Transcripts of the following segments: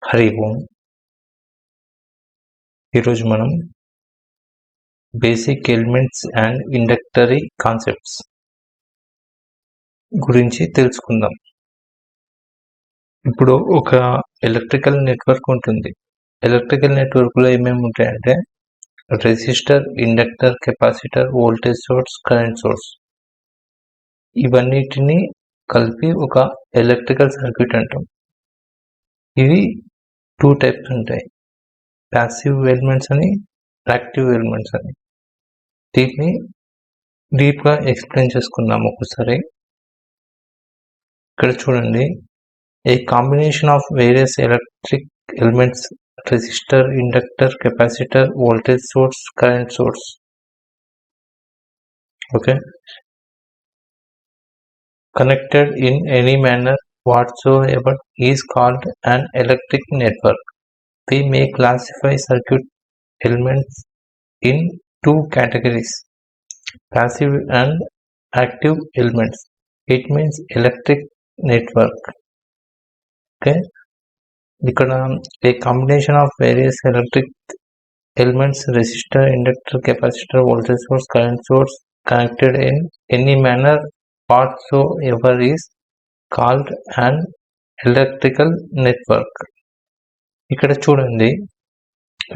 హరి ఓం. ఈరోజు మనం basic elements and ఇండక్టరీ concepts గురించి తెలుసుకుందాం. ఇప్పుడు ఒక ఎలక్ట్రికల్ నెట్వర్క్ ఉంటుంది. ఎలక్ట్రికల్ నెట్వర్క్లో ఏమేమి ఉంటాయంటే resistor, inductor, capacitor, voltage source, current source, ఇవన్నిటిని కలిపి ఒక ఎలక్ట్రికల్ సర్క్యూట్ అంటాం. ఇవి 2 టైప్స్ ఉంటాయి, ప్యాసివ్ ఎలిమెంట్స్ అని, యాక్టివ్ ఎలిమెంట్స్ అని. దీన్ని డీప్గా ఎక్స్ప్లెయిన్ చేసుకుందాం ఒకసారి. ఇక్కడ చూడండి, a combination of various electric elements, resistor, inductor, capacitor, voltage source, current source. Okay, connected in any manner whatsoever is called an electric network. We may classify circuit elements in 2 categories, passive and active elements. It means electric network. Okay, because a combination of various electric elements, resistor, inductor, capacitor, voltage source, current source, connected in any manner whatsoever is called an electrical network. ఇక్కడ చూడండి,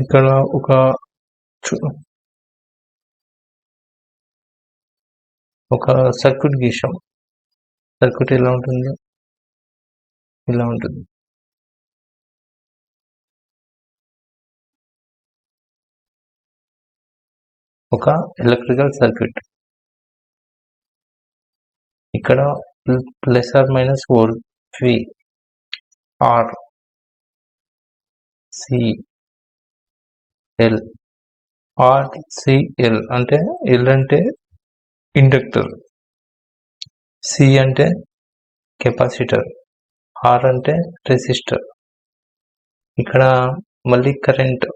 ఇక్కడ ఒక circuit గీసాం. Circuit ఎలా ఉంటుంది, ఇలా ఉంటుంది. ఒక electrical circuit. ఇక్కడ plus or minus volt V, R, C, L. R, C, L అంటే L అంటే ఇండక్టర్, C అంటే కెపాసిటర్, R అంటే రెసిస్టర్. ఇక్కడ మళ్ళీ కరెంట్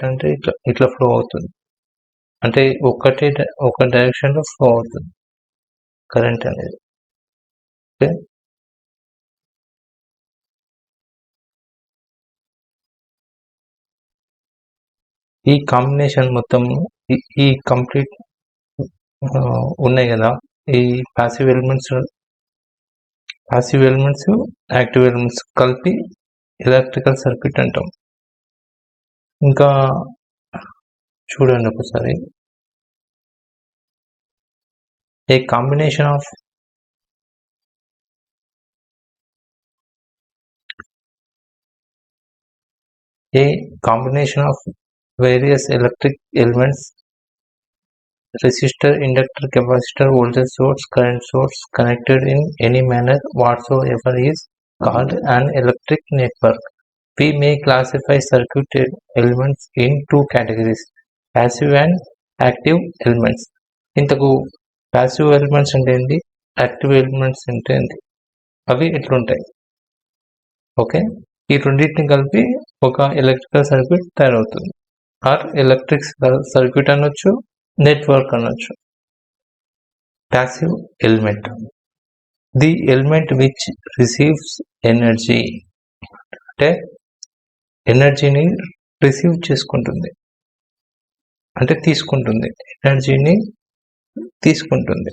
అంటే ఇట్లా ఫ్లో అవుతుంది, అంటే ఒక డైరెక్షన్లో ఫ్లో అవుతుంది కరెంట్ అనేది. ఓకే, ఈ కాంబినేషన్ మొత్తం, ఈ కంప్లీట్ ఉన్నాయి కదా, ఈ ప్యాసివ్ ఎలిమెంట్స్, యాక్టివ్ ఎలిమెంట్స్ కలిపి ఎలక్ట్రికల్ సర్క్యూట్ అంటాం. ఇంకా చూడండి ఒకసారి, a combination of various electric elements, resistor, inductor, capacitor, voltage source, current source, connected in any manner whatsoever is called an electric network. We may classify circuit elements in 2 categories, passive and active elements. ఇంతకు passive elements అంటే ఏంటి, active elements అంటే ఏంటి, అవి ఎట్లుంటాయి. Okay, ఈ రెండింటిని కలిపి ఒక ఎలక్ట్రికల్ సర్క్యూట్ తయారవుతుంది. ఆర్ ఎలక్ట్రిక్ సర్క్యూట్ అనొచ్చు, నెట్వర్క్ అనొచ్చు. Passive element, the element which receives energy, అంటే ఎనర్జీని రిసీవ్ చేసుకుంటుంది, అంటే తీసుకుంటుంది, ఎనర్జీని తీసుకుంటుంది.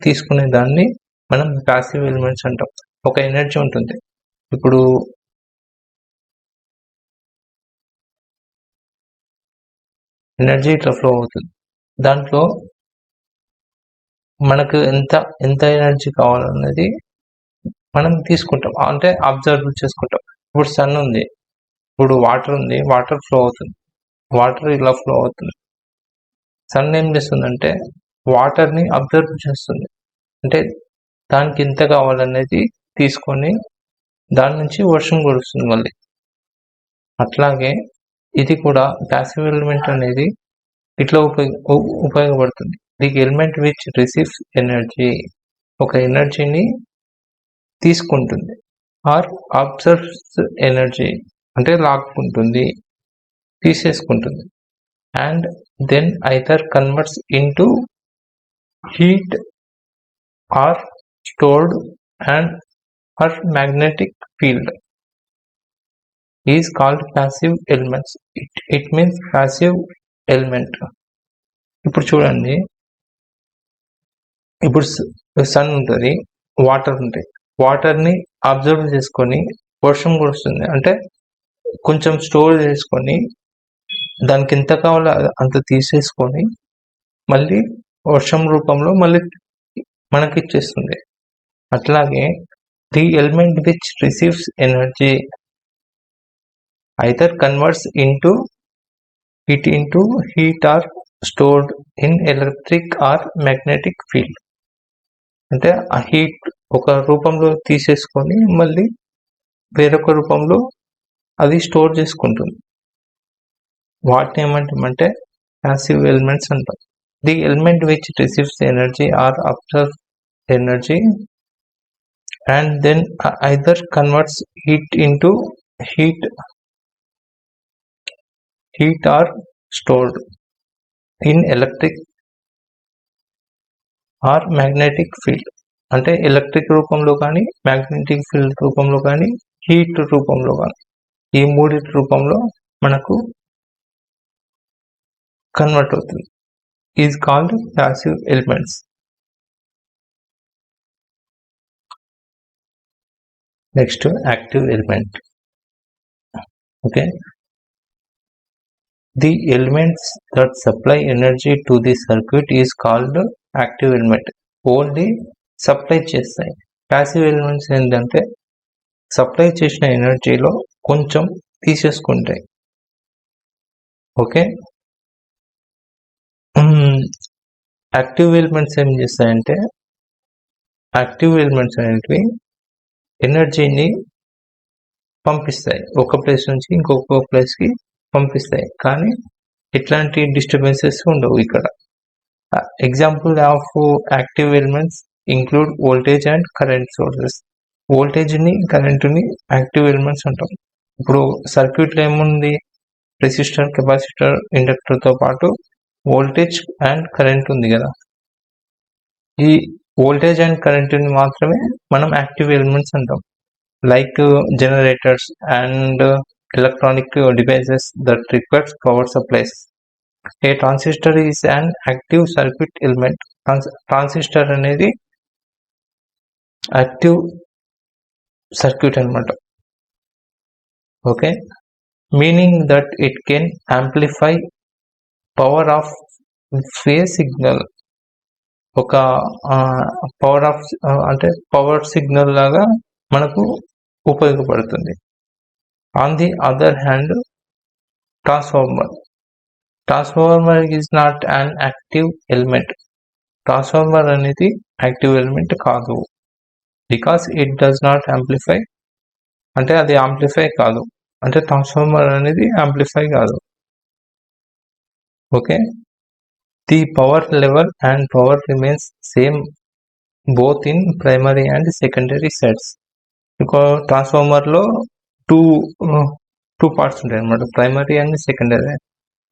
తీసుకునే దాన్ని మనం ప్యాసివ్ ఎలిమెంట్స్ అంటాం. ఒక ఎనర్జీ ఉంటుంది, ఇప్పుడు ఎనర్జీ ఇట్లా ఫ్లో అవుతుంది, దాంట్లో మనకు ఎంత ఎనర్జీ కావాలన్నది మనం తీసుకుంటాం, అంటే అబ్జర్వ్ చేసుకుంటాం. ఇప్పుడు సన్ ఉంది, ఇప్పుడు వాటర్ ఉంది, వాటర్ ఫ్లో అవుతుంది, వాటర్ ఇలా ఫ్లో అవుతుంది. సన్ ఏం చేస్తుందంటే వాటర్ని అబ్జర్వ్ చేస్తుంది, అంటే దానికి ఎంత కావాలనేది తీసుకొని దాని నుంచి వర్షం కురుస్తుంది మళ్ళీ. అట్లాగే ఇది కూడా ప్యాసివ్ ఎలిమెంట్ అనేది ఇట్లా ఉపయోగపడుతుంది. The element which receives energy, ఒక ఎనర్జీని తీసుకుంటుంది. ఆర్ అబ్జర్వ్స్ ఎనర్జీ అంటే లాక్కుంటుంది, తీసేసుకుంటుంది. And then either converts into heat or stored and or magnetic field. is called passive elements. It means passive element. ఇప్పుడు చూడండి, ఇప్పుడు సన్ ఉంటుంది, వాటర్ ఉంటాయి. వాటర్ని అబ్జర్వ్ చేసుకొని వర్షం కురుస్తుంది. అంటే కొంచెం స్టోర్ చేసుకొని దానికి ఎంత కావాలో అంత తీసేసుకొని మళ్ళీ వర్షం రూపంలో మళ్ళీ మనకి ఇచ్చేస్తుంది. అట్లాగే the element which receives energy either converts into heat or stored in electric or magnetic field. అంటే ఆ హీట్ ఒక రూపంలో తీసేసుకొని మళ్ళీ వేరొక రూపంలో అది స్టోర్ చేసుకుంటుంది. వాటిని ఏమంటామంటే ప్యాసివ్ ఎలిమెంట్స్ అంటాం. The element which receives energy or absorb energy and then either converts it into heat are stored in electric or magnetic field. అంటే ఎలక్ట్రిక్ రూపంలో కానీ, మ్యాగ్నెటిక్ ఫీల్డ్ రూపంలో కానీ, హీట్ రూపంలో కానీ, ఈ మూడింటి రూపంలో మనకు కన్వర్ట్ అవుతుంది. Is called passive elements. Next active element. Okay, the elements that supply energy to the circuit is called active element. Only supply చేస్తాయి. ప్యాసివ్ ఎలిమెంట్స్ ఏంటంటే సప్లై చేసిన ఎనర్జీలో కొంచెం తీసేసుకుంటాయి. ఓకే, యాక్టివ్ ఎలిమెంట్స్ ఏం చేస్తాయంటే, యాక్టివ్ ఎలిమెంట్స్ అనేటివి ఎనర్జీని పంపిస్తాయి, ఒక ప్లేస్ నుంచి ఇంకొక ప్లేస్కి పంపిస్తాయి, కానీ ఎట్లాంటి డిస్టర్బెన్సెస్ ఉండవు ఇక్కడ. Example of active elements include voltage and current sources. వోల్టేజ్ని, కరెంటుని యాక్టివ్ ఎలిమెంట్స్ అంటాం. ఇప్పుడు సర్క్యూట్లో ఏముంది, రెసిస్టర్, కెపాసిటర్, ఇండక్టర్తో పాటు వోల్టేజ్ అండ్ కరెంట్ ఉంది కదా. ఈ వోల్టేజ్ అండ్ కరెంటుని మాత్రమే మనం యాక్టివ్ ఎలిమెంట్స్ అంటాం. Like generators and electronic devices that requires power supplies. A transistor is an active circuit element. Transistor అనేది యాక్టివ్ సర్క్యూట్ అన్నమాట. Okay, meaning that it can amplify power of A signal. ఒక power of అంటే power signal లాగా మనకు ఉపయోగపడుతుంది. On the other hand, transformer is not an active element. Transformer అనేది active element కాదు. Because it does not amplify, అంటే అది amplify కాదు, అంటే ట్రాన్స్ఫార్మర్ అనేది యాంప్లిఫై కాదు. Okay, the power level and power remains same both in primary and secondary sides. ట్రాన్స్ఫార్మర్లో two parts ఉంటాయి అన్నమాట, ప్రైమరీ అండ్ సెకండరీ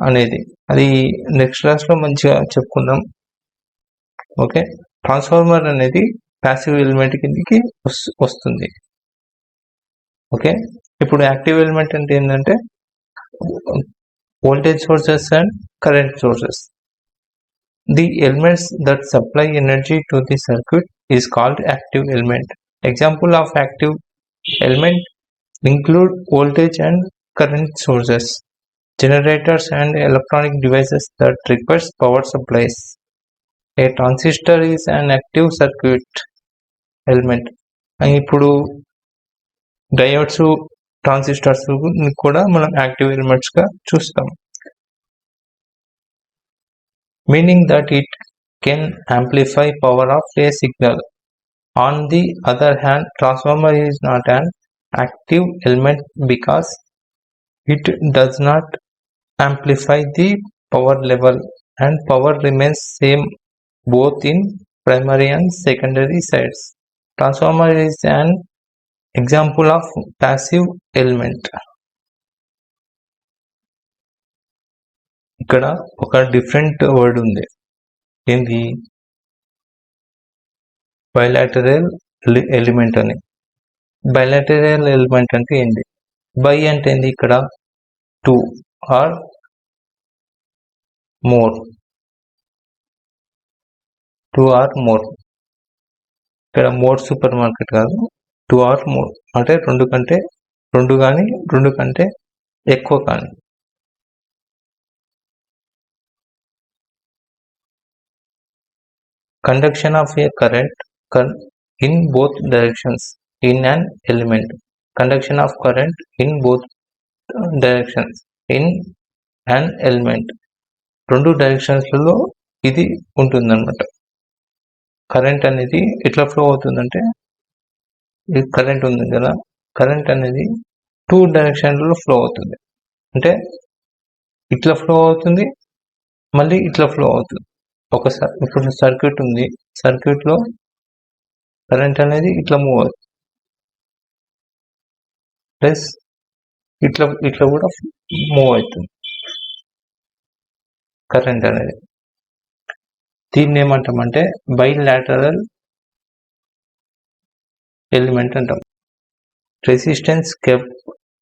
అనేది. అది నెక్స్ట్ క్లాస్లో మంచిగా చెప్పుకుందాం. ఓకే, ట్రాన్స్ఫార్మర్ అనేది ప్యాసివ్ ఎలిమెంట్ కిందకి వస్తుంది. ఓకే, ఇప్పుడు యాక్టివ్ ఎలిమెంట్ అంటే ఏంటంటే voltage sources and current sources. The elements that supply energy to the circuit is called active element. Example of active element include voltage and current sources, generators and electronic devices that requires power supplies. A transistor is an active circuit element. ఇప్పుడు diodes, transistors కూడా మనం active elements గా చూస్తాం. Meaning that it can amplify power of A signal. On the other hand, transformer is not an active element because it does not amplify the power level and power remains same both in primary and secondary sides. Transformer is an example of passive element. ఇక్కడ ఒక different word ఉంది, ఏంది, bilateral element అని. Bilateral element అంటే ఏంటి? By అంటే ఏంది ఇక్కడ 2 ఆర్ మోర్, 2 ఆర్ మోర్. ఇక్కడ మోర్ సూపర్ మార్కెట్ కాదు, 2 ఆర్ మోర్ అంటే 2 కంటే 2 కానీ 2 కంటే ఎక్కువ కానీ. Conduction of a current in both directions in an element. Conduction of current in both directions in an element. 2 డైరెక్షన్స్లలో ఇది ఉంటుందన్నమాట. కరెంట్ అనేది ఎట్లా ఫ్లో అవుతుందంటే, ఇది కరెంట్ ఉంది కదా, కరెంట్ అనేది 2 డైరెక్షన్లలో ఫ్లో అవుతుంది. అంటే ఇట్లా ఫ్లో అవుతుంది, మళ్ళీ ఇట్లా ఫ్లో అవుతుంది. ఒకసారి ఇప్పుడు సర్క్యూట్ ఉంది, సర్క్యూట్లో కరెంట్ అనేది ఇట్లా మూవ్ అవుతుంది, ప్లస్ ఇట్లా ఇట్లా కూడా మూవ్ అవుతుంది కరెంట్ అనేది. దీన్ని ఏమంటామంటే బైలాటరల్ ఎలిమెంట్ అంటాం. Resistance,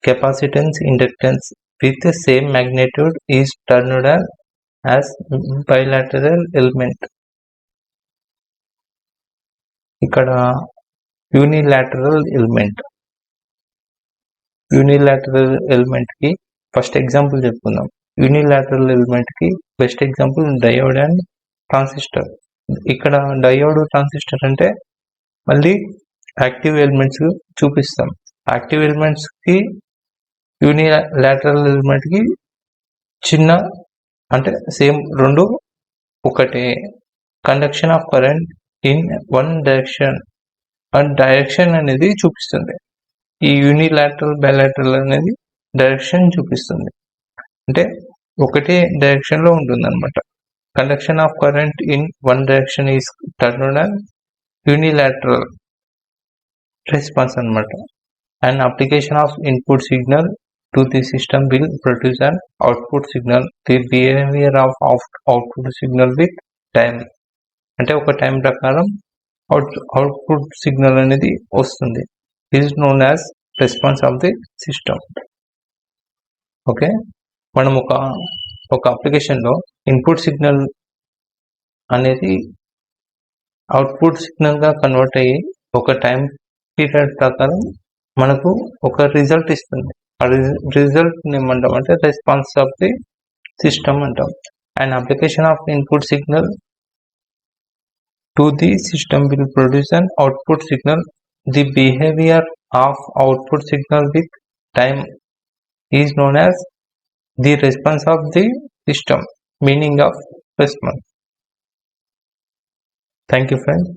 capacitance, inductance with same magnitude is turned as bilateral element. ఇక్కడ యూనిలాటరల్ ఎలిమెంట్, యూనిలాటరల్ ఎలిమెంట్ కి ఫస్ట్ ఎగ్జాంపుల్ చెప్పుకుందాం. యూనిలాటరల్ ఎలిమెంట్ కి best example diode and transistor. ఇక్కడ డయోడ్, ట్రాన్సిస్టర్ అంటే మళ్ళీ యాక్టివ్ ఎలిమెంట్స్ చూపిస్తాం. యాక్టివ్ ఎలిమెంట్స్ కి యూనిలాటరల్ ఎలిమెంట్ కి చిన్న అంటే సేమ్ రెండు ఒకటే. Conduction of current in one direction, direction అనేది చూపిస్తుంది. ఈ యూనిలాటరల్, బైలాటరల్ అనేది డైరెక్షన్ చూపిస్తుంది, అంటే ఒకటే డైరెక్షన్ లో ఉంటుంది అనమాట. Conduction of current in one direction is turned as unilateral response అనమాట. And application of input signal to the system will produce an output signal. The behavior of output signal with time, అంటే ఒక time ప్రకారం output signal అనేది వస్తుంది. Is known as response of the system. Okay, మనం ఒక అప్లికేషన్లో input signal అనేది output సిగ్నల్గా convert అయ్యి ఒక టైం పీరియడ్ ప్రకారం మనకు ఒక రిజల్ట్ ఇస్తుంది. ఆ రిజల్ట్ ఏమంటాం అంటే రెస్పాన్స్ ఆఫ్ ది సిస్టమ్ అంటాం. And application of input signal to the system will produce an output signal. The behaviour of output signal with time is known as the response of the system. Meaning of response. Thank you friends.